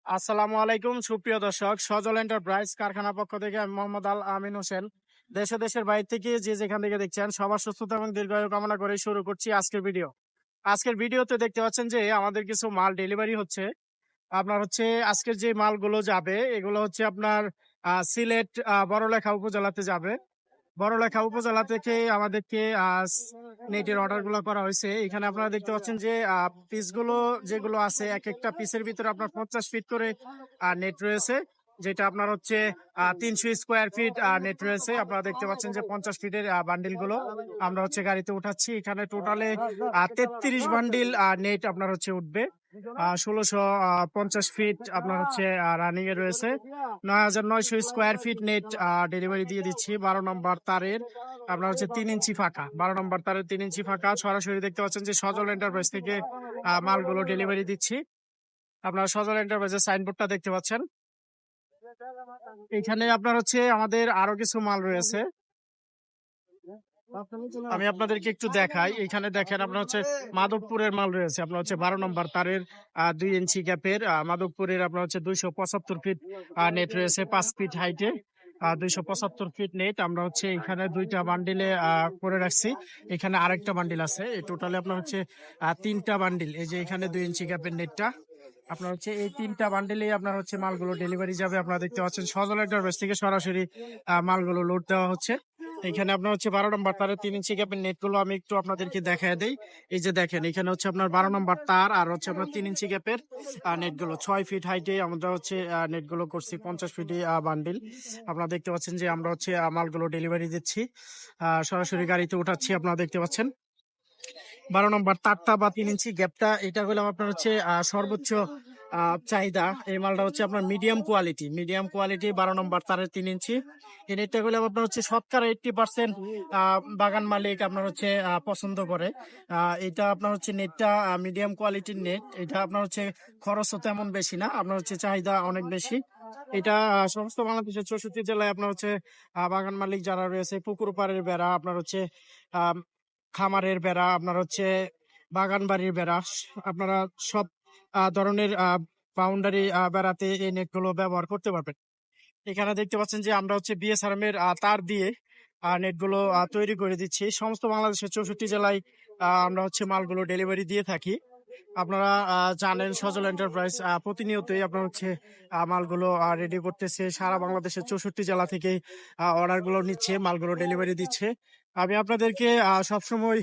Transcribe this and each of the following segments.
আসসালামু আলাইকুম সুপ্রিয় দর্শক, সজল এন্টারপ্রাইজ কারখানা পক্ষ থেকে আমি মোহাম্মদ আল আমিন হোসেন। দেশে দেশের বাইরে থেকে যে যেখান থেকে দেখছেন সবার সুস্থতা এবং দীর্ঘায়ু কামনা করে শুরু করছি আজকের ভিডিও। আজকের ভিডিওতে দেখতে পাচ্ছেন যে আমাদের কিছু মাল ডেলিভারি হচ্ছে। আপনার হচ্ছে আজকের যে মালগুলো যাবে এগুলো হচ্ছে আপনার সিলেট বড়লেখা উপজেলাতে যাবে। বড়লেখা উপজেলা থেকে আমাদেরকে নেটের অর্ডার গুলো করা হয়েছে। এখানে আপনারা দেখতে পাচ্ছেন যে পিস গুলো যেগুলো আছে এক একটা পিসের ভিতরে আপনার 50 ফিট করে নেট রয়েছে, যেটা আপনার হচ্ছে 300 স্কোয়ার ফিট নেট রয়েছে। আপনারা দেখতে পাচ্ছেন যে 50 ফিটের বান্ডিল গুলো আমরা হচ্ছে গাড়িতে উঠাচ্ছি। এখানে টোটালে 33 বান্ডিল নেট আপনার হচ্ছে উঠবে। 1650 ফিট আপনার হচ্ছে রানিং এ রয়েছে। 9900 স্কোয়ার ফিট নেট ডেলিভারি দিয়ে দিচ্ছি 12 নম্বর তারের। আপনার হচ্ছে 3 ইঞ্চি ফাঁকা, 12 নম্বর তারের 3 ইঞ্চি ফাঁকা। সরাসরি দেখতে পাচ্ছেন যে সজল এন্টারপ্রাইজ থেকে মালগুলো ডেলিভারি দিচ্ছি। আপনারা সজল এন্টারপ্রাইজের সাইনবোর্ডটা দেখতে পাচ্ছেন। এখানে আপনার হচ্ছে আমাদের আরো কিছু মাল রয়েছে, আমি আপনাদেরকে একটু দেখাই। এখানে দেখেন আপনার হচ্ছে মাধবপুরের মাল রয়েছে। আপনার হচ্ছে 12 নম্বর তারের 2 ইঞ্চি গ্যাপের মাধবপুরের আপনার হচ্ছে 275 ফিট নেট রয়েছে, 5 ফিট হাইটে 275 ফিট নেট। আমরা হচ্ছে এখানে দুইটা বান্ডিলে করে রাখছি। এখানে আরেকটা বান্ডিল আছে, এই টোটালে আপনার হচ্ছে 3টা বান্ডিল। এই যে এখানে 2 ইঞ্চি গ্যাপের নেটটা আপনার হচ্ছে এই 3টা বান্ডিলেই আপনার হচ্ছে মালগুলো ডেলিভারি যাবে। আপনারা দেখতে পাচ্ছেন সজল এন্টারপ্রাইজ থেকে সরাসরি মালগুলো লোড দেওয়া হচ্ছে। এখানে আপনার হচ্ছে 12 নম্বর তারের 3 ইঞ্চি গ্যাপের নেট গুলো আমি একটু আপনাদেরকে দেখায় দেই। এই যে দেখেন এখানে হচ্ছে আপনার 12 নম্বর তার আর হচ্ছে আপনার 3 ইঞ্চি গ্যাপের নেট গুলো 6 ফিট হাইটে আমরা হচ্ছে নেট গুলো করছি 50 ফিটে বান্ডিল। আপনারা দেখতে পাচ্ছেন যে আমরা হচ্ছে মালগুলো ডেলিভারি দিচ্ছি, সরাসরি গাড়িতে উঠাচ্ছি। আপনারা দেখতে পাচ্ছেন 12 নম্বর তারটা বা 3 ইঞ্চি গ্যাপটা, এটা হলো আপনার হচ্ছে সর্বোচ্চ চাহিদা। এই মালটা হচ্ছে আপনার মিডিয়াম কোয়ালিটি 12 নম্বর তারের 3 ইঞ্চি। এই নেটটা হলে আপনার হচ্ছে শতকরা 80% বাগান মালিক আপনার হচ্ছে পছন্দ করে। এটা আপনার হচ্ছে নেটটা মিডিয়াম কোয়ালিটির নেট। এটা আপনার হচ্ছে খরচও তেমন বেশি না, আপনার হচ্ছে চাহিদা অনেক বেশি। এটা সমস্ত বাংলাদেশের 64 জেলায় আপনার হচ্ছে বাগান মালিক যারা রয়েছে, পুকুর পাড়ের বেড়া, আপনার হচ্ছে আহ খামারের বেড়া, আপনার হচ্ছে বাগান বাড়ির বেড়া, আপনারা সব ধরনের বাউন্ডারি বেড়াতে এই নেট গুলো ব্যবহার করতে পারবেন। এখানে দেখতে পাচ্ছেন যে আমরা হচ্ছে বিএসআরএম এর তার দিয়ে নেট গুলো তৈরি করে দিচ্ছি। সমস্ত বাংলাদেশের 64 জেলায় আমরা হচ্ছে মালগুলো ডেলিভারি দিয়ে থাকি। আপনারা জানেন সজল এন্টারপ্রাইজ প্রতিনিয়তই আপনার হচ্ছে মালগুলো রেডি করতেছে, সারা বাংলাদেশের 64 জেলা থেকে অর্ডার গুলো নিচ্ছে, মালগুলো ডেলিভারি দিচ্ছে। আমি আপনাদেরকে সবসময়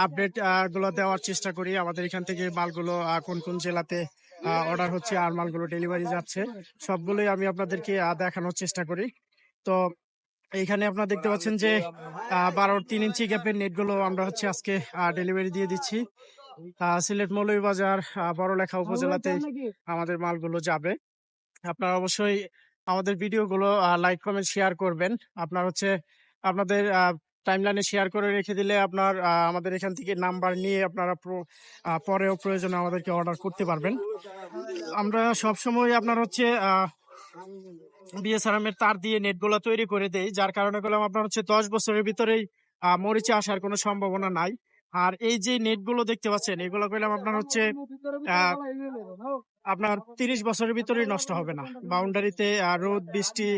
আপডেট গুলো দেওয়ার চেষ্টা করি আমাদের এখান থেকে মালগুলো কোন কোন জেলাতে অর্ডার হচ্ছে আর মালগুলো ডেলিভারি যাচ্ছে, সবগুলোই আমি আপনাদেরকে দেখানোর চেষ্টা করি। তো এইখানে আপনারা দেখতে পাচ্ছেন যে 12 3 ইঞ্চি গ্যাপের নেট গুলো আমরা হচ্ছে আজকে ডেলিভারি দিয়ে দিচ্ছি। সিলেট মৌলভীবাজার বড়লেখা উপজেলাতে আমাদের মালগুলো যাবে। আপনারা অবশ্যই আমাদের ভিডিওগুলো লাইক কমেন্ট শেয়ার করবেন। আপনার হচ্ছে আপনাদের টাইমলাইনে শেয়ার করে রেখে দিলে আপনার আমাদের এখান থেকে নাম্বার নিয়ে আপনারা পরেও প্রয়োজনে আমাদেরকে অর্ডার করতে পারবেন। আমরা সবসময় আপনার হচ্ছে বিএসআরএম এর তার দিয়ে নেট গুলো তৈরি করে দেই, যার কারণে করলাম আপনার হচ্ছে 10 বছরের ভিতরেই মরিচে আসার কোনো সম্ভাবনা নাই। আর এই যে নেট গুলো দেখতে পাচ্ছেন এগুলো করলাম আপনার হচ্ছে আহ আপনার 30 বছরের ভিতরেই নষ্ট হবে না। বাউন্ডারিতে রোদ বৃষ্টি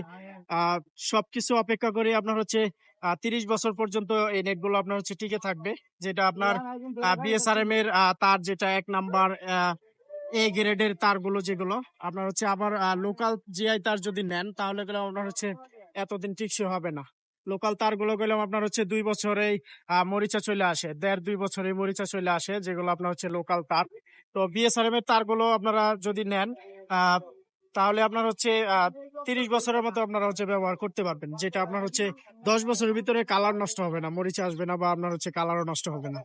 আহ সবকিছু অপেক্ষা করে আপনার হচ্ছে 30 বছর পর্যন্ত এই নেট গুলো আপনার হচ্ছে টিকে থাকবে। যেটা আপনার বিএসআরএম এর তার, যেটা 1 নম্বর এ গ্রেডের তারগুলো যেগুলো আপনার হচ্ছে আবার লোকাল জিআই তার যদি নেন তাহলে গেলে আপনার হচ্ছে এতদিন টিকসই হবে না। লোকাল তারগুলো গেলাম আপনার হচ্ছে 2 বছরেই মরিচা চলে আসে, 1.5 2 বছরে মরিচা চলে আসে, যেগুলো আপনার হচ্ছে লোকাল তার। তো বিএসআরএম এর তারগুলো আপনারা যদি নেন তাহলে আপনার হচ্ছে 30 বছরের মতো আপনারা হচ্ছে ব্যবহার করতে পারবেন, যেটা আপনার হচ্ছে 10 বছরের ভিতরে কালার নষ্ট হবে না, মরিচা আসবে না বা আপনার হচ্ছে কালারও নষ্ট হবে না।